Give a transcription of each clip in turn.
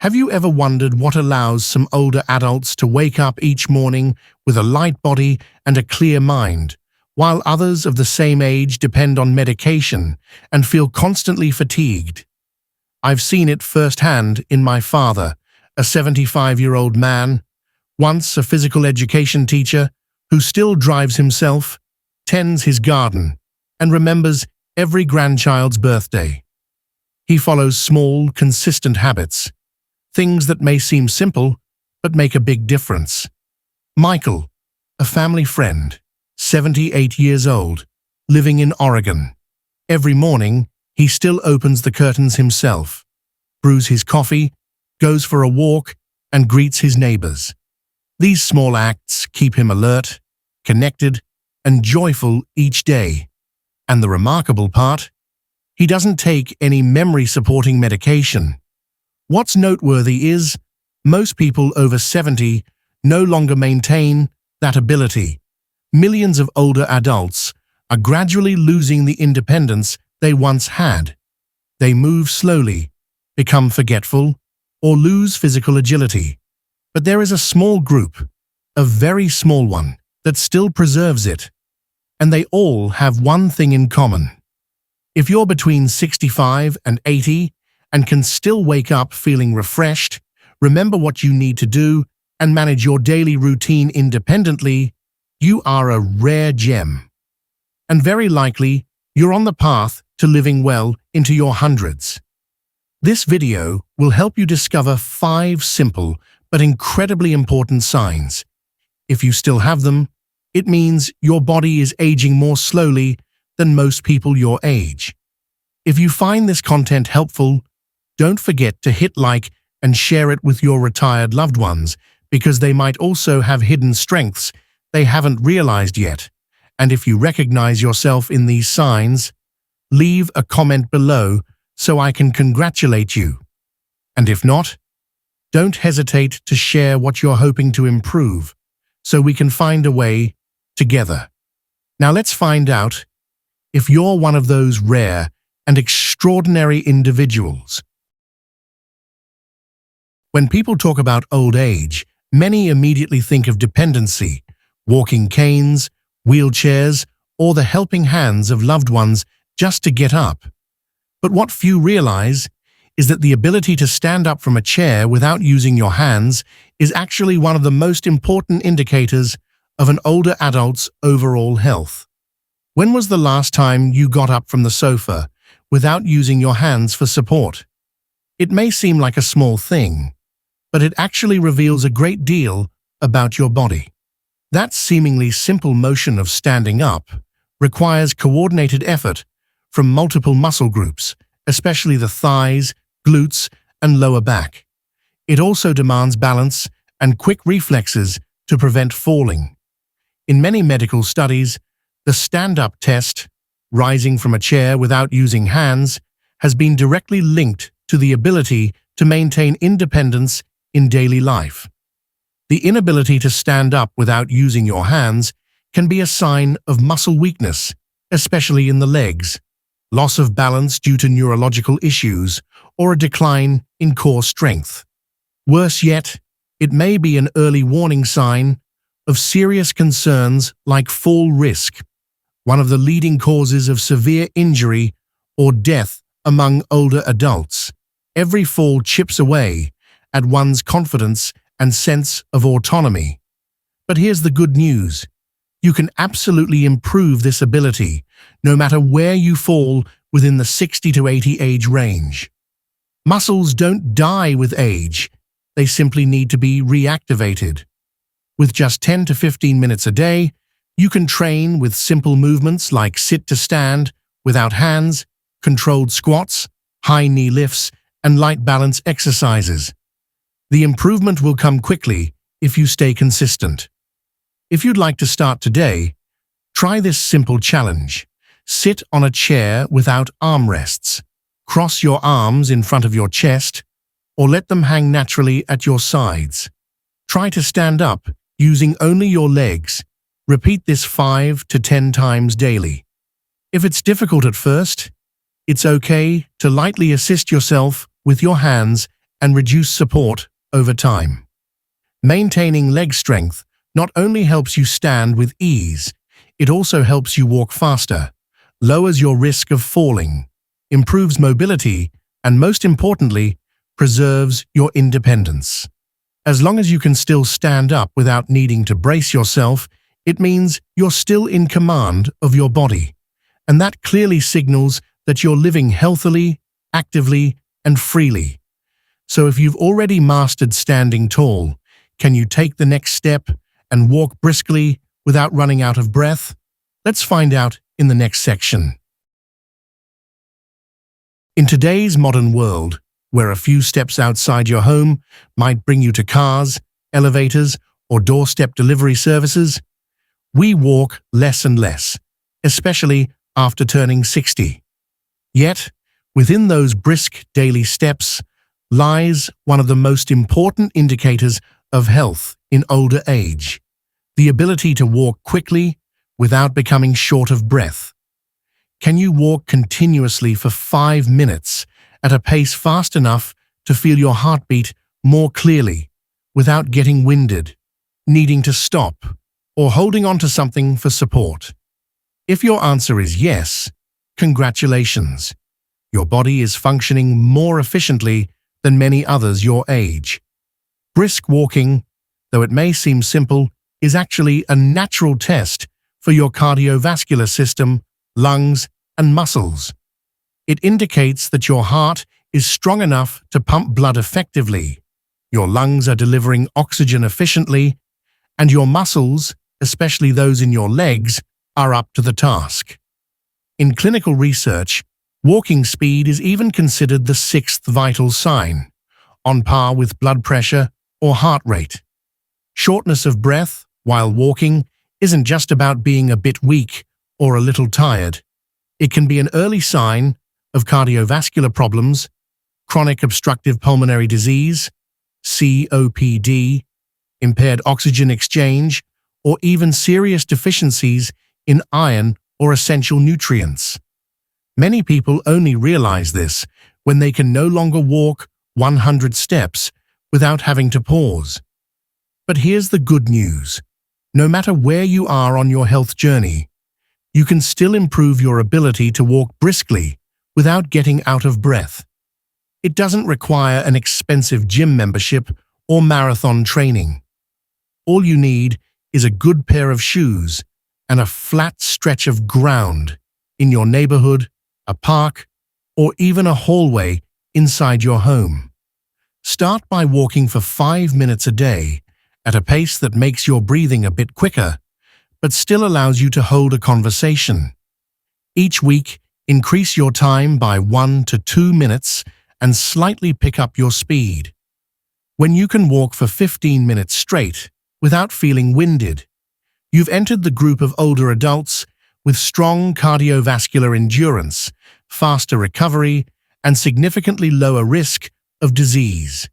Have you ever wondered what allows some older adults to wake up each morning with a light body and a clear mind, while others of the same age depend on medication and feel constantly fatigued? I've seen it firsthand in my father, a 75-year-old man, once a physical education teacher, who still drives himself, tends his garden, and remembers every grandchild's birthday. He follows small, consistent habits, things that may seem simple, but make a big difference. Michael, a family friend, 78 years old, living in Oregon. Every morning, he still opens the curtains himself, brews his coffee, goes for a walk, and greets his neighbors. These small acts keep him alert, connected, and joyful each day. And the remarkable part? He doesn't take any memory-supporting medication. What's noteworthy is, most people over 70 no longer maintain that ability. Millions of older adults are gradually losing the independence they once had. They move slowly, become forgetful, or lose physical agility. But there is a small group, a very small one, that still preserves it. And they all have one thing in common. If you're between 65 and 80 and can still wake up feeling refreshed, remember what you need to do, and manage your daily routine independently, you are a rare gem. And very likely, you're on the path to living well into your hundreds. This video will help you discover 5 simple but incredibly important signs. If you still have them, it means your body is aging more slowly than most people your age. If you find this content helpful, don't forget to hit like and share it with your retired loved ones, because they might also have hidden strengths they haven't realized yet. And if you recognize yourself in these signs, leave a comment below so I can congratulate you. And if not, don't hesitate to share what you're hoping to improve, so we can find a way together. Now let's find out if you're one of those rare and extraordinary individuals. When people talk about old age, many immediately think of dependency, walking canes, wheelchairs, or the helping hands of loved ones just to get up. But what few realize is that the ability to stand up from a chair without using your hands is actually one of the most important indicators of an older adult's overall health. When was the last time you got up from the sofa without using your hands for support? It may seem like a small thing, but it actually reveals a great deal about your body. That seemingly simple motion of standing up requires coordinated effort from multiple muscle groups, especially the thighs, glutes, and lower back. It also demands balance and quick reflexes to prevent falling. In many medical studies, the stand-up test, rising from a chair without using hands, has been directly linked to the ability to maintain independence in daily life. The inability to stand up without using your hands can be a sign of muscle weakness, especially in the legs, loss of balance due to neurological issues, or a decline in core strength. Worse yet, it may be an early warning sign of serious concerns like fall risk, one of the leading causes of severe injury or death among older adults. Every fall chips away at one's confidence and sense of autonomy. But here's the good news. You can absolutely improve this ability, no matter where you fall within the 60 to 80 age range. Muscles don't die with age, they simply need to be reactivated. With just 10 to 15 minutes a day, you can train with simple movements like sit to stand without hands, controlled squats, high knee lifts, and light balance exercises. The improvement will come quickly if you stay consistent. If you'd like to start today, try this simple challenge. Sit on a chair without armrests. Cross your arms in front of your chest, or let them hang naturally at your sides. Try to stand up using only your legs. Repeat this 5 to 10 times daily. If it's difficult at first, it's okay to lightly assist yourself with your hands and reduce support over time. Maintaining leg strength not only helps you stand with ease, it also helps you walk faster, lowers your risk of falling, improves mobility, and most importantly, preserves your independence. As long as you can still stand up without needing to brace yourself, it means you're still in command of your body. And that clearly signals that you're living healthily, actively, and freely. So if you've already mastered standing tall, can you take the next step and walk briskly without running out of breath? Let's find out in the next section. In today's modern world, where a few steps outside your home might bring you to cars, elevators, or doorstep delivery services, we walk less and less, especially after turning 60. Yet, within those brisk daily steps lies one of the most important indicators of health in older age: the ability to walk quickly without becoming short of breath. Can you walk continuously for 5 minutes at a pace fast enough to feel your heartbeat more clearly without getting winded, needing to stop, or holding on to something for support? If your answer is yes, congratulations. Your body is functioning more efficiently than many others your age. Brisk walking, though it may seem simple, is actually a natural test for your cardiovascular system, lungs, and muscles. It indicates that your heart is strong enough to pump blood effectively, your lungs are delivering oxygen efficiently, and your muscles, especially those in your legs, are up to the task. In clinical research, walking speed is even considered the sixth vital sign, on par with blood pressure or heart rate. Shortness of breath while walking isn't just about being a bit weak or a little tired. It can be an early sign of cardiovascular problems, chronic obstructive pulmonary disease, COPD, impaired oxygen exchange, or even serious deficiencies in iron or essential nutrients. Many people only realize this when they can no longer walk 100 steps without having to pause. But here's the good news. No matter where you are on your health journey, you can still improve your ability to walk briskly without getting out of breath. It doesn't require an expensive gym membership or marathon training. All you need is a good pair of shoes and a flat stretch of ground in your neighborhood, a park, or even a hallway inside your home. Start by walking for 5 minutes a day at a pace that makes your breathing a bit quicker, but still allows you to hold a conversation. Each week, increase your time by 1 to 2 minutes and slightly pick up your speed. When you can walk for 15 minutes straight without feeling winded, you've entered the group of older adults with strong cardiovascular endurance, faster recovery, and significantly lower risk of disease.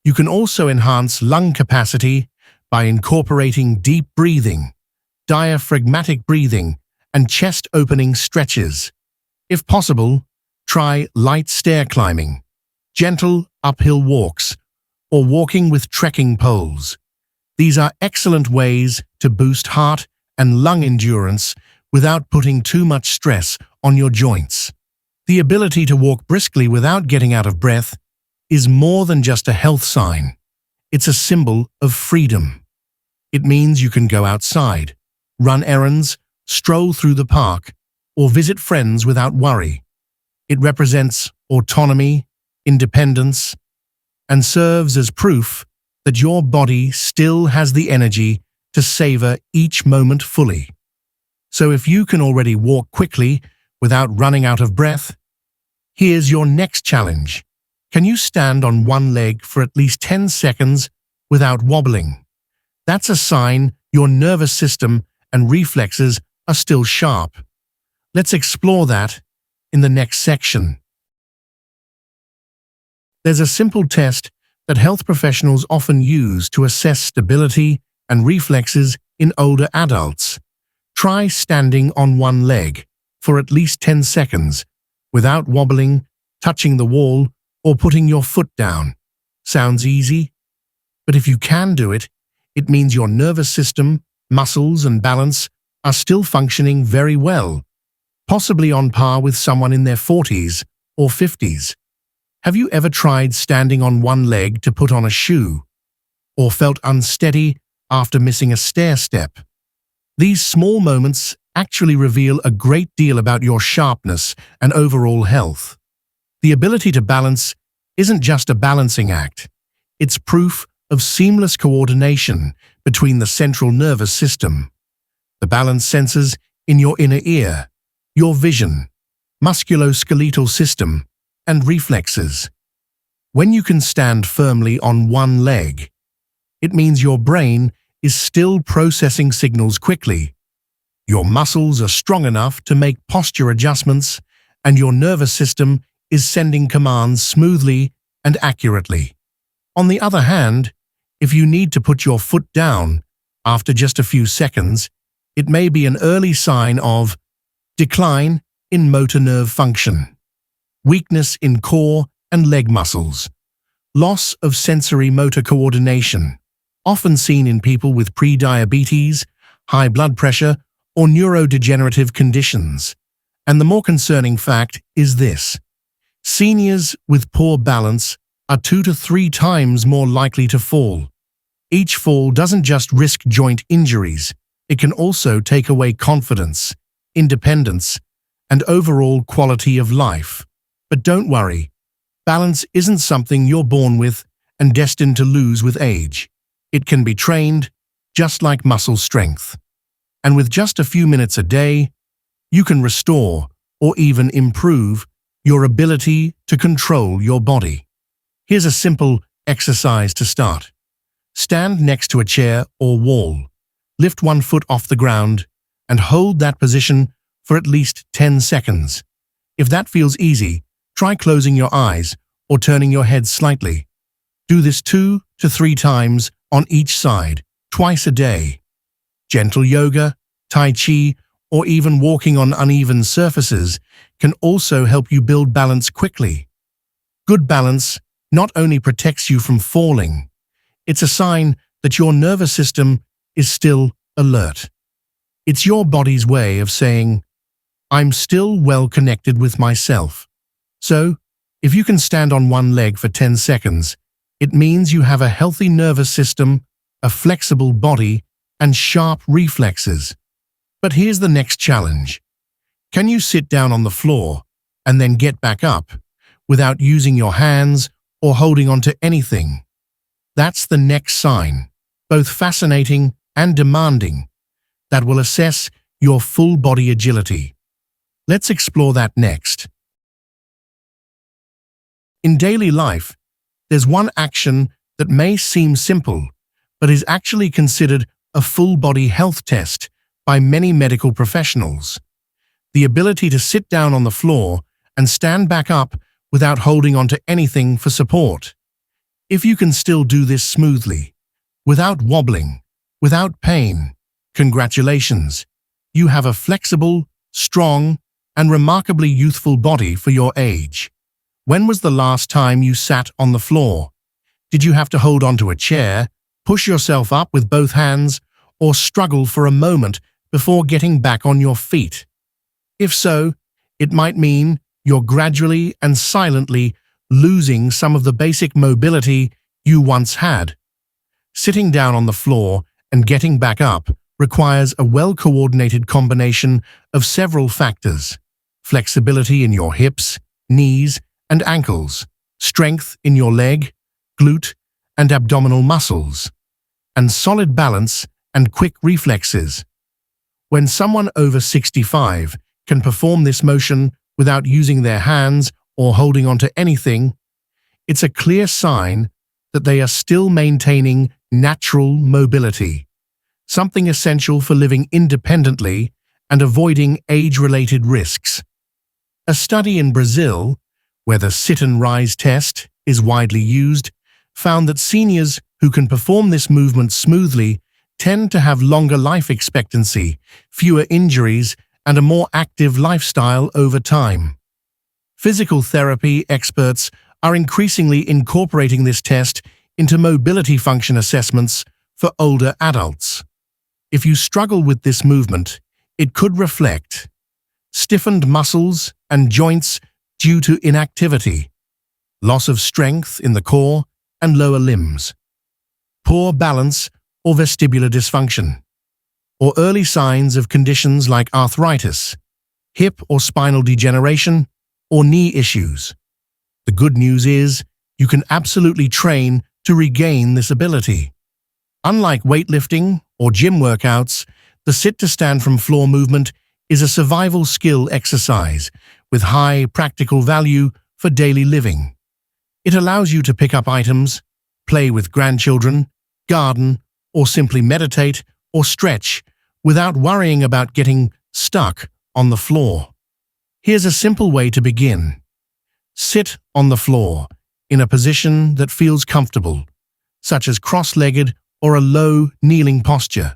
You can also enhance lung capacity by incorporating deep breathing, diaphragmatic breathing, and chest-opening stretches. If possible, try light stair climbing, gentle uphill walks, or walking with trekking poles. These are excellent ways to boost heart and lung endurance without putting too much stress on your joints. The ability to walk briskly without getting out of breath is more than just a health sign. It's a symbol of freedom. It means you can go outside, run errands, stroll through the park, or visit friends without worry. It represents autonomy, independence, and serves as proof that your body still has the energy to savor each moment fully. So if you can already walk quickly without running out of breath, here's your next challenge. Can you stand on one leg for at least 10 seconds without wobbling? That's a sign your nervous system and reflexes are still sharp. Let's explore that in the next section. There's a simple test that health professionals often use to assess stability and reflexes in older adults. Try standing on one leg for at least 10 seconds without wobbling, touching the wall, or putting your foot down. Sounds easy? But if you can do it, it means your nervous system, muscles, and balance are still functioning very well, possibly on par with someone in their 40s or 50s. Have you ever tried standing on one leg to put on a shoe, or felt unsteady after missing a stair step? These small moments actually reveal a great deal about your sharpness and overall health. The ability to balance isn't just a balancing act. It's proof of seamless coordination between the central nervous system, the balance sensors in your inner ear, your vision, musculoskeletal system, and reflexes. When you can stand firmly on one leg, it means your brain is still processing signals quickly. Your muscles are strong enough to make posture adjustments, and your nervous system is sending commands smoothly and accurately. On the other hand, if you need to put your foot down after just a few seconds, it may be an early sign of decline in motor nerve function, weakness in core and leg muscles, loss of sensory motor coordination, often seen in people with pre-diabetes, high blood pressure, or neurodegenerative conditions. And the more concerning fact is this: seniors with poor balance are 2 to 3 times more likely to fall. Each fall doesn't just risk joint injuries, it can also take away confidence, independence, and overall quality of life. But don't worry, balance isn't something you're born with and destined to lose with age. It can be trained, just like muscle strength. And with just a few minutes a day, you can restore or even improve your ability to control your body. Here's a simple exercise to start. Stand next to a chair or wall. Lift one foot off the ground and hold that position for at least 10 seconds. If that feels easy, try closing your eyes or turning your head slightly. Do this 2 to 3 times on each side, twice a day. Gentle yoga, tai chi, or even walking on uneven surfaces can also help you build balance quickly. Good balance not only protects you from falling, it's a sign that your nervous system is still alert. It's your body's way of saying, I'm still well connected with myself. So, if you can stand on one leg for 10 seconds, it means you have a healthy nervous system, a flexible body, and sharp reflexes. But here's the next challenge. Can you sit down on the floor and then get back up without using your hands or holding onto anything? That's the next sign, both fascinating and demanding, that will assess your full body agility. Let's explore that next. In daily life, there's one action that may seem simple, but is actually considered a full-body health test by many medical professionals: the ability to sit down on the floor and stand back up without holding onto anything for support. If you can still do this smoothly, without wobbling, without pain, congratulations, you have a flexible, strong, and remarkably youthful body for your age. When was the last time you sat on the floor? Did you have to hold onto a chair, push yourself up with both hands, or struggle for a moment before getting back on your feet? If so, it might mean you're gradually and silently losing some of the basic mobility you once had. Sitting down on the floor and getting back up requires a well-coordinated combination of several factors: flexibility in your hips, knees, and ankles, strength in your leg, glute, and abdominal muscles, and solid balance and quick reflexes. When someone over 65 can perform this motion without using their hands or holding onto anything, it's a clear sign that they are still maintaining natural mobility, something essential for living independently and avoiding age-related risks. A study in Brazil, where the sit-and-rise test is widely used, found that seniors who can perform this movement smoothly tend to have longer life expectancy, fewer injuries, and a more active lifestyle over time. Physical therapy experts are increasingly incorporating this test into mobility function assessments for older adults. If you struggle with this movement, it could reflect stiffened muscles and joints due to inactivity, loss of strength in the core and lower limbs, poor balance or vestibular dysfunction, or early signs of conditions like arthritis, hip or spinal degeneration, or knee issues. The good news is you can absolutely train to regain this ability. Unlike weightlifting or gym workouts, the sit-to-stand from floor movement is a survival skill exercise with high practical value for daily living. It allows you to pick up items, play with grandchildren, garden, or simply meditate or stretch without worrying about getting stuck on the floor. Here's a simple way to begin. Sit on the floor in a position that feels comfortable, such as cross-legged or a low, kneeling posture.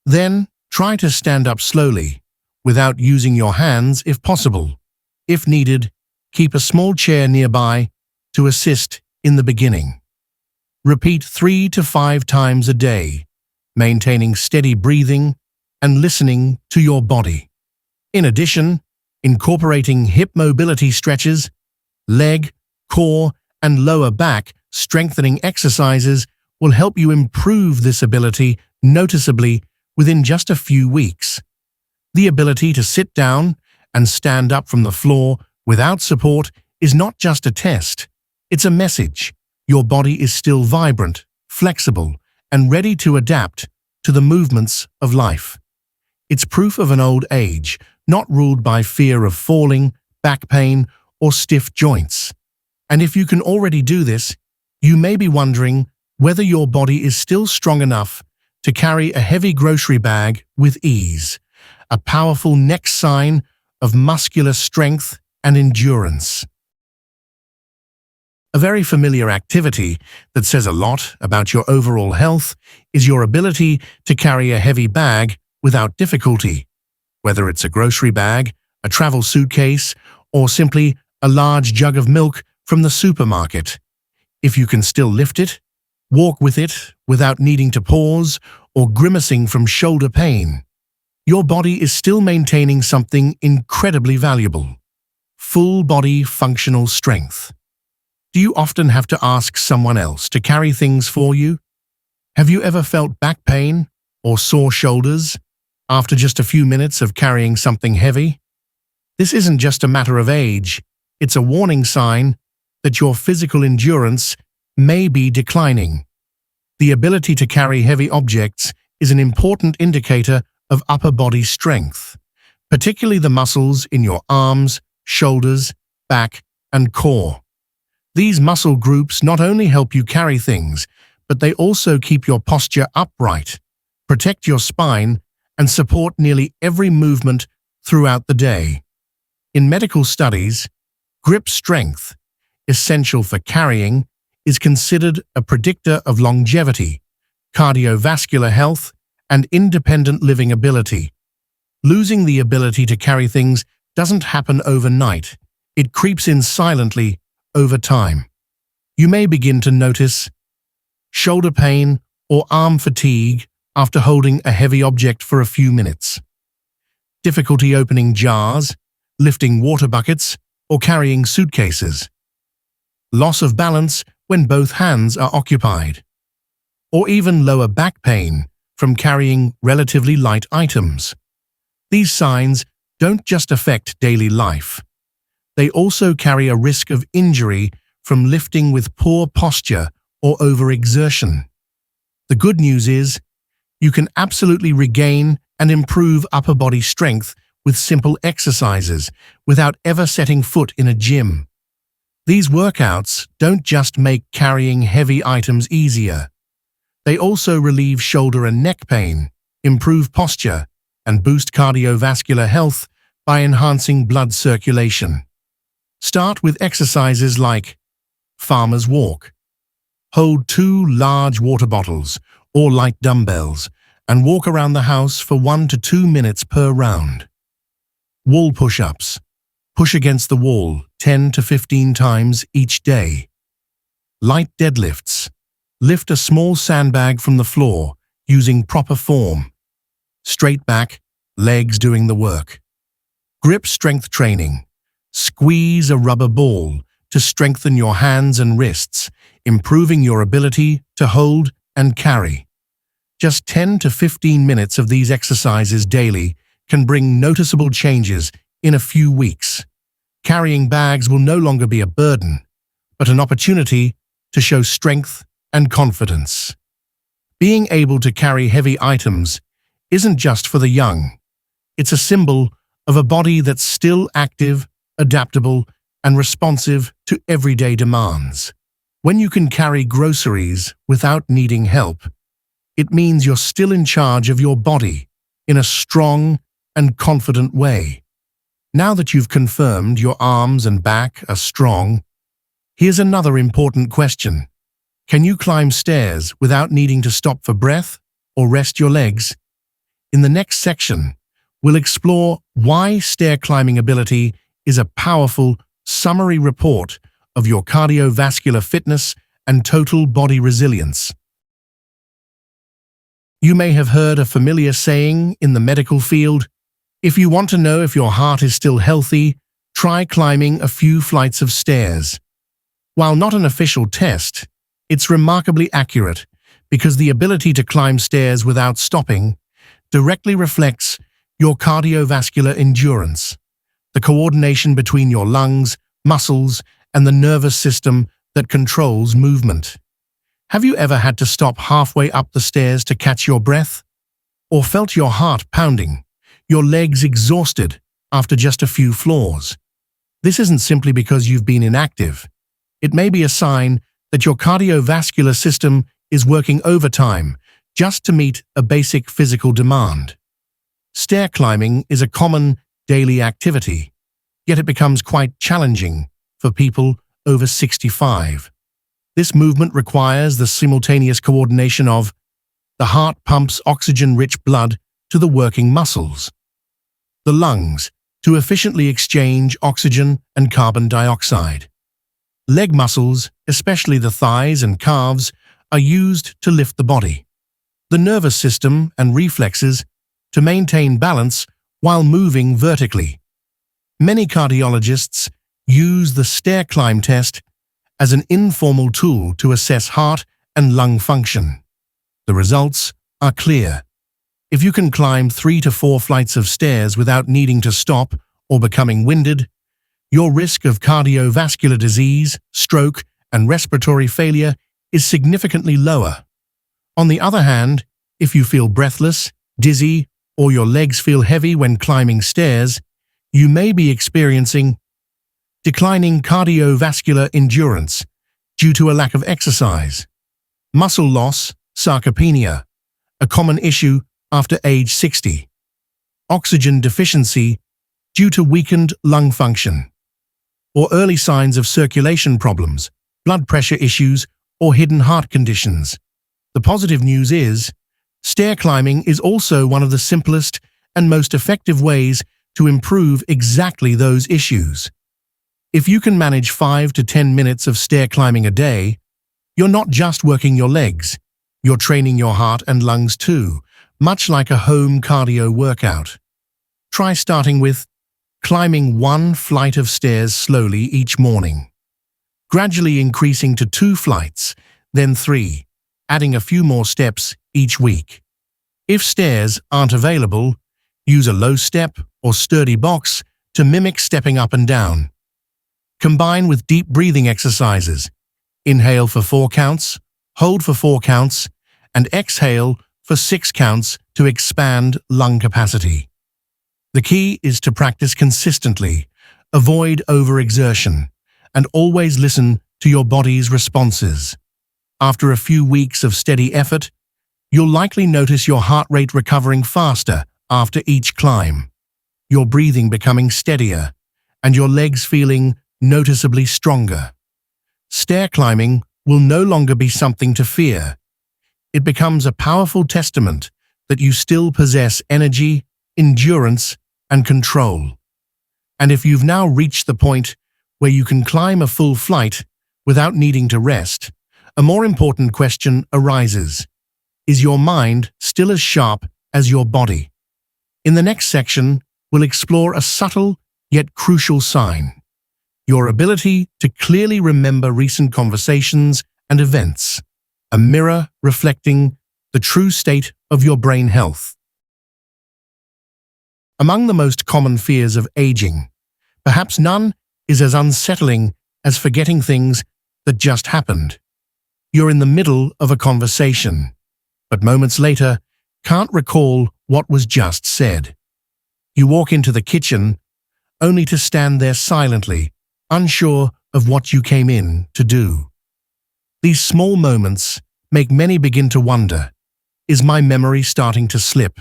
Then, try to stand up slowly, without using your hands if possible. If needed, keep a small chair nearby to assist in the beginning. Repeat 3 to 5 times a day, maintaining steady breathing and listening to your body. In addition, incorporating hip mobility stretches, leg, core, and lower back strengthening exercises will help you improve this ability noticeably within just a few weeks. The ability to sit down and stand up from the floor without support is not just a test, it's a message. Your body is still vibrant, flexible, and ready to adapt to the movements of life. It's proof of an old age, not ruled by fear of falling, back pain, or stiff joints. And if you can already do this, you may be wondering whether your body is still strong enough to carry a heavy grocery bag with ease, a powerful next sign of muscular strength and endurance. A very familiar activity that says a lot about your overall health is your ability to carry a heavy bag without difficulty, whether it's a grocery bag, a travel suitcase, or simply a large jug of milk from the supermarket. If you can still lift it, walk with it without needing to pause or grimacing from shoulder pain, your body is still maintaining something incredibly valuable: full body functional strength. Do you often have to ask someone else to carry things for you? Have you ever felt back pain or sore shoulders after just a few minutes of carrying something heavy? This isn't just a matter of age, it's a warning sign that your physical endurance may be declining. The ability to carry heavy objects is an important indicator of upper body strength, particularly the muscles in your arms, shoulders, back, and core. These muscle groups not only help you carry things, but they also keep your posture upright, protect your spine, and support nearly every movement throughout the day. In medical studies, grip strength, essential for carrying, is considered a predictor of longevity, cardiovascular health, and independent living ability. Losing the ability to carry things doesn't happen overnight. It creeps in silently over time. You may begin to notice shoulder pain or arm fatigue after holding a heavy object for a few minutes, difficulty opening jars, lifting water buckets, or carrying suitcases, loss of balance when both hands are occupied, or even lower back pain from carrying relatively light items. These signs don't just affect daily life. They also carry a risk of injury from lifting with poor posture or overexertion. The good news is, you can absolutely regain and improve upper body strength with simple exercises without ever setting foot in a gym. These workouts don't just make carrying heavy items easier. They also relieve shoulder and neck pain, improve posture, and boost cardiovascular health by enhancing blood circulation. Start with exercises like farmer's walk. Hold 2 large water bottles or light dumbbells and walk around the house for 1 to 2 minutes per round. Wall push-ups. Push against the wall 10 to 15 times each day. Light deadlifts. Lift a small sandbag from the floor using proper form. Straight back, legs doing the work. Grip strength training. Squeeze a rubber ball to strengthen your hands and wrists, improving your ability to hold and carry. Just 10 to 15 minutes of these exercises daily can bring noticeable changes in a few weeks. Carrying bags will no longer be a burden, but an opportunity to show strength and confidence. Being able to carry heavy items isn't just for the young. It's a symbol of a body that's still active, adaptable, and responsive to everyday demands. When you can carry groceries without needing help, it means you're still in charge of your body in a strong and confident way. Now that you've confirmed your arms and back are strong, here's another important question. Can you climb stairs without needing to stop for breath or rest your legs? In the next section, we'll explore why stair climbing ability is a powerful summary report of your cardiovascular fitness and total body resilience. You may have heard a familiar saying in the medical field, if you want to know if your heart is still healthy, try climbing a few flights of stairs. While not an official test, it's remarkably accurate because the ability to climb stairs without stopping directly reflects your cardiovascular endurance, the coordination between your lungs, muscles, and the nervous system that controls movement. Have you ever had to stop halfway up the stairs to catch your breath? Or felt your heart pounding, your legs exhausted after just a few floors? This isn't simply because you've been inactive. It may be a sign that your cardiovascular system is working overtime just to meet a basic physical demand. Stair climbing is a common daily activity, yet it becomes quite challenging for people over 65. This movement requires the simultaneous coordination of the heart pumps oxygen-rich blood to the working muscles, the lungs to efficiently exchange oxygen and carbon dioxide. Leg muscles, especially the thighs and calves, are used to lift the body. The nervous system and reflexes to maintain balance while moving vertically. Many cardiologists use the stair climb test as an informal tool to assess heart and lung function. The results are clear. If you can climb 3 to 4 flights of stairs without needing to stop or becoming winded, your risk of cardiovascular disease, stroke, and respiratory failure is significantly lower. On the other hand, if you feel breathless, dizzy, or your legs feel heavy when climbing stairs, you may be experiencing declining cardiovascular endurance due to a lack of exercise. Muscle loss, sarcopenia, a common issue after age 60. Oxygen deficiency due to weakened lung function. Or early signs of circulation problems, blood pressure issues, or hidden heart conditions. The positive news is, stair climbing is also one of the simplest and most effective ways to improve exactly those issues. If you can manage 5 to 10 minutes of stair climbing a day, you're not just working your legs, you're training your heart and lungs too, much like a home cardio workout. Try starting with climbing 1 flight of stairs slowly each morning, gradually increasing to 2 flights, then 3, adding a few more steps each week. If stairs aren't available, use a low step or sturdy box to mimic stepping up and down. Combine with deep breathing exercises. Inhale for 4 counts, hold for 4 counts, and exhale for 6 counts to expand lung capacity. The key is to practice consistently, avoid overexertion, and always listen to your body's responses. After a few weeks of steady effort, you'll likely notice your heart rate recovering faster after each climb, your breathing becoming steadier, and your legs feeling noticeably stronger. Stair climbing will no longer be something to fear. It becomes a powerful testament that you still possess energy, endurance, and control. And if you've now reached the point where you can climb a full flight without needing to rest, a more important question arises. Is your mind still as sharp as your body? In the next section, we'll explore a subtle yet crucial sign: your ability to clearly remember recent conversations and events, a mirror reflecting the true state of your brain health. Among the most common fears of aging, perhaps none is as unsettling as forgetting things that just happened. You're in the middle of a conversation, but moments later can't recall what was just said. You walk into the kitchen only to stand there silently, unsure of what you came in to do. These small moments make many begin to wonder, is my memory starting to slip?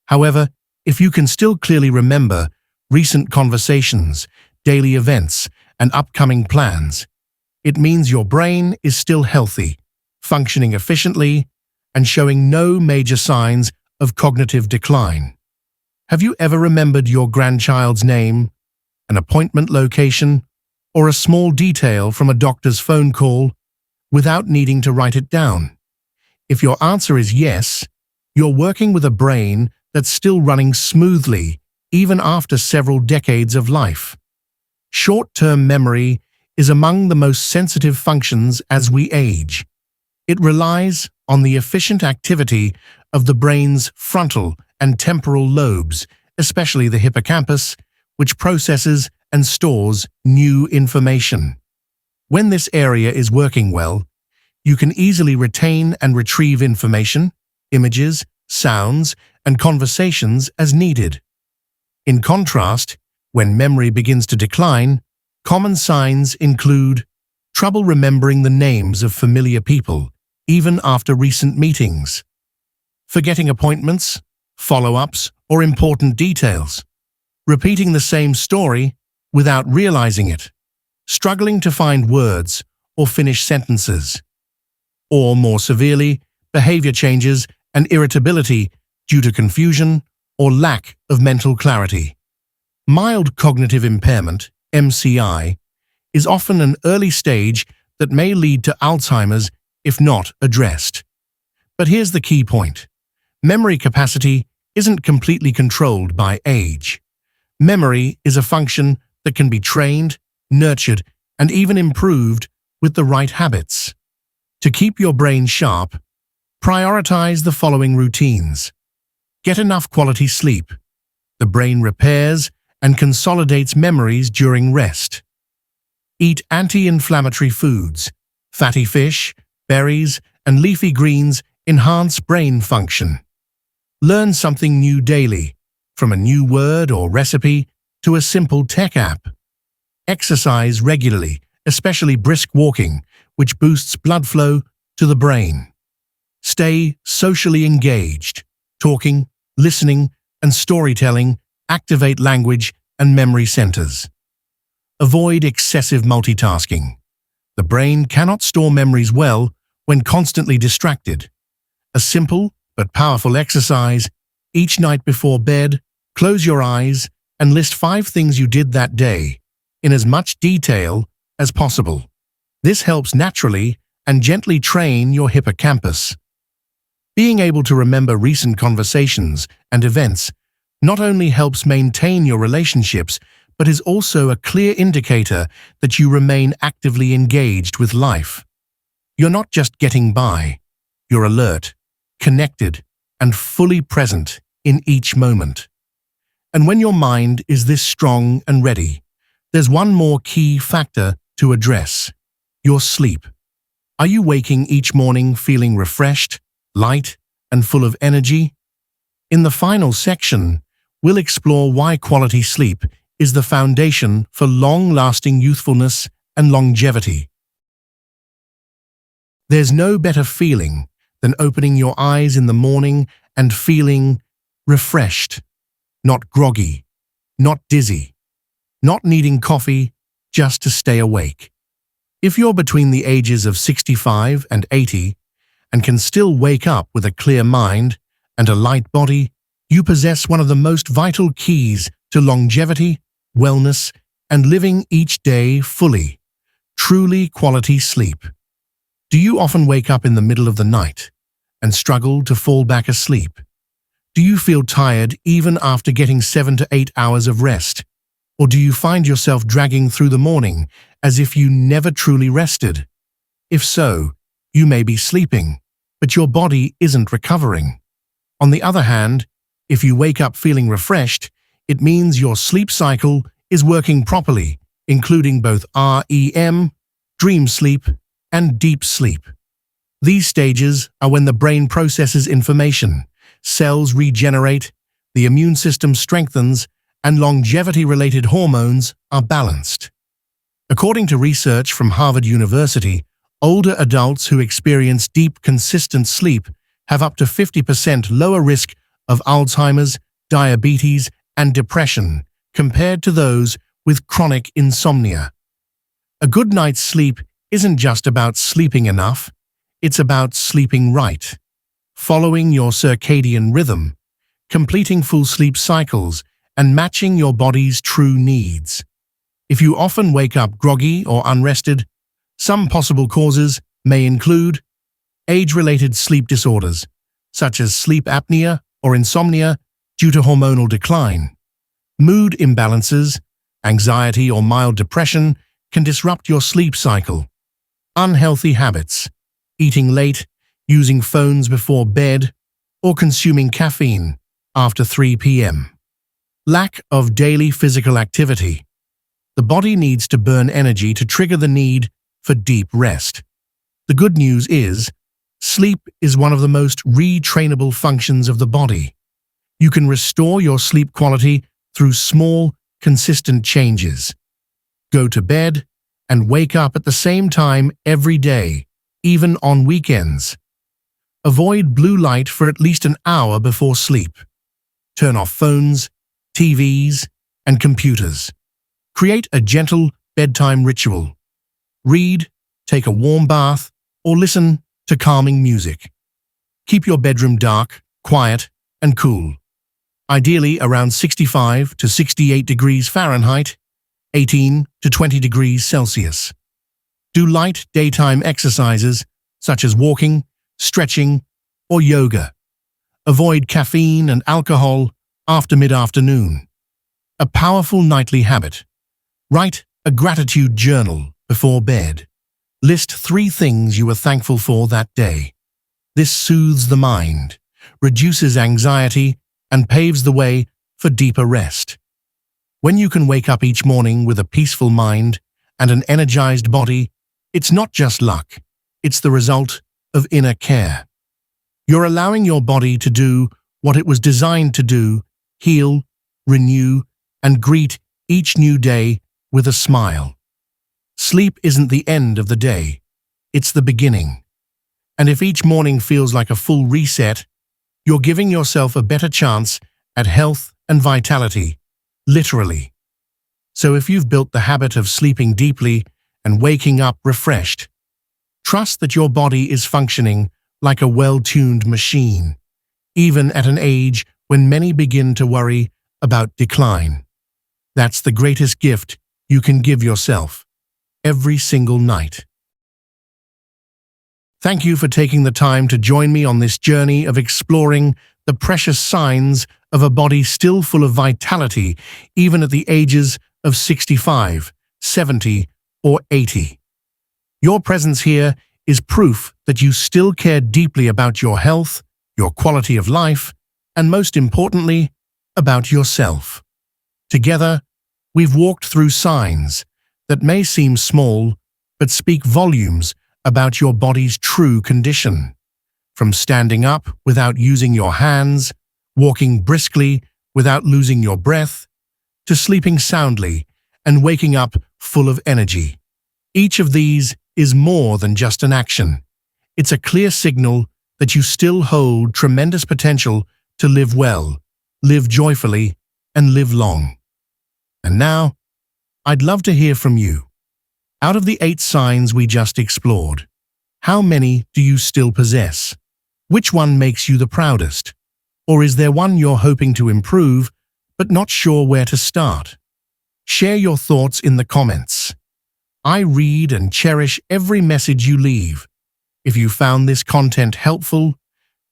However, if you can still clearly remember recent conversations, daily events, and upcoming plans, it means your brain is still healthy, functioning efficiently, and showing no major signs of cognitive decline. Have you ever remembered your grandchild's name, an appointment location, or a small detail from a doctor's phone call without needing to write it down? If your answer is yes, you're working with a brain that's still running smoothly even after several decades of life. Short-term memory is among the most sensitive functions as we age. It relies on the efficient activity of the brain's frontal and temporal lobes, especially the hippocampus, which processes and stores new information. When this area is working well, you can easily retain and retrieve information, images, sounds, and conversations as needed. In contrast, when memory begins to decline, common signs include trouble remembering the names of familiar people, even after recent meetings, forgetting appointments, follow-ups, or important details, repeating the same story without realizing it, struggling to find words or finish sentences, or more severely, behavior changes and irritability due to confusion or lack of mental clarity. Mild cognitive impairment, MCI, is often an early stage that may lead to Alzheimer's if not addressed. But here's the key point. Memory capacity isn't completely controlled by age. Memory is a function that can be trained, nurtured, and even improved with the right habits. To keep your brain sharp, prioritize the following routines. Get enough quality sleep. The brain repairs and consolidates memories during rest. Eat anti-inflammatory foods. Fatty fish, berries, and leafy greens enhance brain function. Learn something new daily, from a new word or recipe to a simple tech app. Exercise regularly, especially brisk walking, which boosts blood flow to the brain. Stay socially engaged. Talking, listening, and storytelling activate language and memory centers. Avoid excessive multitasking. The brain cannot store memories well when constantly distracted. A simple but powerful exercise: each night before bed, close your eyes and list 5 things you did that day in as much detail as possible. This helps naturally and gently train your hippocampus. Being able to remember recent conversations and events not only helps maintain your relationships, but is also a clear indicator that you remain actively engaged with life. You're not just getting by, you're alert, connected, and fully present in each moment. And when your mind is this strong and ready, there's one more key factor to address: your sleep. Are you waking each morning feeling refreshed, light, and full of energy? In the final section, we'll explore why quality sleep is the foundation for long-lasting youthfulness and longevity. There's no better feeling than opening your eyes in the morning and feeling refreshed, not groggy, not dizzy, not needing coffee just to stay awake. If you're between the ages of 65 and 80 and can still wake up with a clear mind and a light body, you possess one of the most vital keys to longevity wellness, and living each day fully. Truly quality sleep. Do you often wake up in the middle of the night and struggle to fall back asleep? Do you feel tired even after getting 7 to 8 hours of rest? Or do you find yourself dragging through the morning as if you never truly rested? If so, you may be sleeping, but your body isn't recovering. On the other hand, if you wake up feeling refreshed, it means your sleep cycle is working properly, including both REM, dream sleep, and deep sleep. These stages are when the brain processes information, cells regenerate, the immune system strengthens, and longevity-related hormones are balanced. According to research from Harvard University, older adults who experience deep, consistent sleep have up to 50% lower risk of Alzheimer's, diabetes, and depression compared to those with chronic insomnia. A good night's sleep isn't just about sleeping enough, it's about sleeping right, following your circadian rhythm, completing full sleep cycles, and matching your body's true needs. If you often wake up groggy or unrested, some possible causes may include age-related sleep disorders, such as sleep apnea or insomnia due to hormonal decline. Mood imbalances, anxiety or mild depression can disrupt your sleep cycle. Unhealthy habits, eating late, using phones before bed, or consuming caffeine after 3 p.m. Lack of daily physical activity. The body needs to burn energy to trigger the need for deep rest. The good news is, sleep is one of the most retrainable functions of the body. You can restore your sleep quality through small, consistent changes. Go to bed and wake up at the same time every day, even on weekends. Avoid blue light for at least an hour before sleep. Turn off phones, TVs, and computers. Create a gentle bedtime ritual. Read, take a warm bath, or listen to calming music. Keep your bedroom dark, quiet, and cool. Ideally around 65 to 68 degrees Fahrenheit, 18 to 20 degrees Celsius. Do light daytime exercises such as walking, stretching, or yoga. Avoid caffeine and alcohol after mid-afternoon. A powerful nightly habit. Write a gratitude journal before bed. List 3 things you were thankful for that day. This soothes the mind, reduces anxiety, and paves the way for deeper rest. When you can wake up each morning with a peaceful mind and an energized body, it's not just luck, it's the result of inner care. You're allowing your body to do what it was designed to do, heal, renew, and greet each new day with a smile. Sleep isn't the end of the day, it's the beginning. And if each morning feels like a full reset, you're giving yourself a better chance at health and vitality, literally. So if you've built the habit of sleeping deeply and waking up refreshed, trust that your body is functioning like a well-tuned machine, even at an age when many begin to worry about decline. That's the greatest gift you can give yourself, every single night. Thank you for taking the time to join me on this journey of exploring the precious signs of a body still full of vitality, even at the ages of 65, 70, or 80. Your presence here is proof that you still care deeply about your health, your quality of life, and most importantly, about yourself. Together, we've walked through signs that may seem small, but speak volumes about your body's true condition. From standing up without using your hands, walking briskly without losing your breath, to sleeping soundly and waking up full of energy. Each of these is more than just an action. It's a clear signal that you still hold tremendous potential to live well, live joyfully, and live long. And now, I'd love to hear from you. Out of the 8 signs we just explored, how many do you still possess? Which one makes you the proudest? Or is there one you're hoping to improve, but not sure where to start? Share your thoughts in the comments. I read and cherish every message you leave. If you found this content helpful,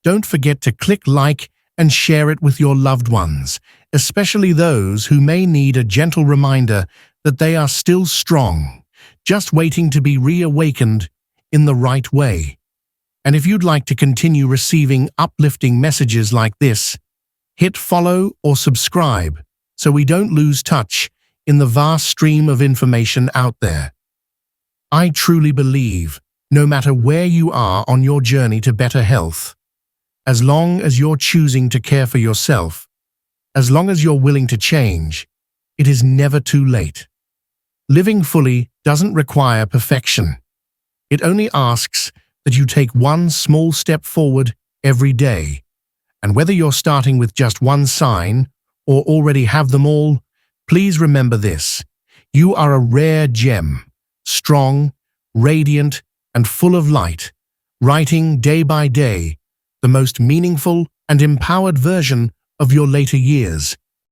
don't forget to click like and share it with your loved ones, especially those who may need a gentle reminder that they are still strong, just waiting to be reawakened in the right way. And if you'd like to continue receiving uplifting messages like this, hit follow or subscribe so we don't lose touch in the vast stream of information out there. I truly believe, no matter where you are on your journey to better health, as long as you're choosing to care for yourself, as long as you're willing to change, it is never too late. Living fully doesn't require perfection. It only asks that you take one small step forward every day. And whether you're starting with just one sign or already have them all, please remember this: you are a rare gem, strong, radiant, and full of light, writing day by day the most meaningful and empowered version of your later years.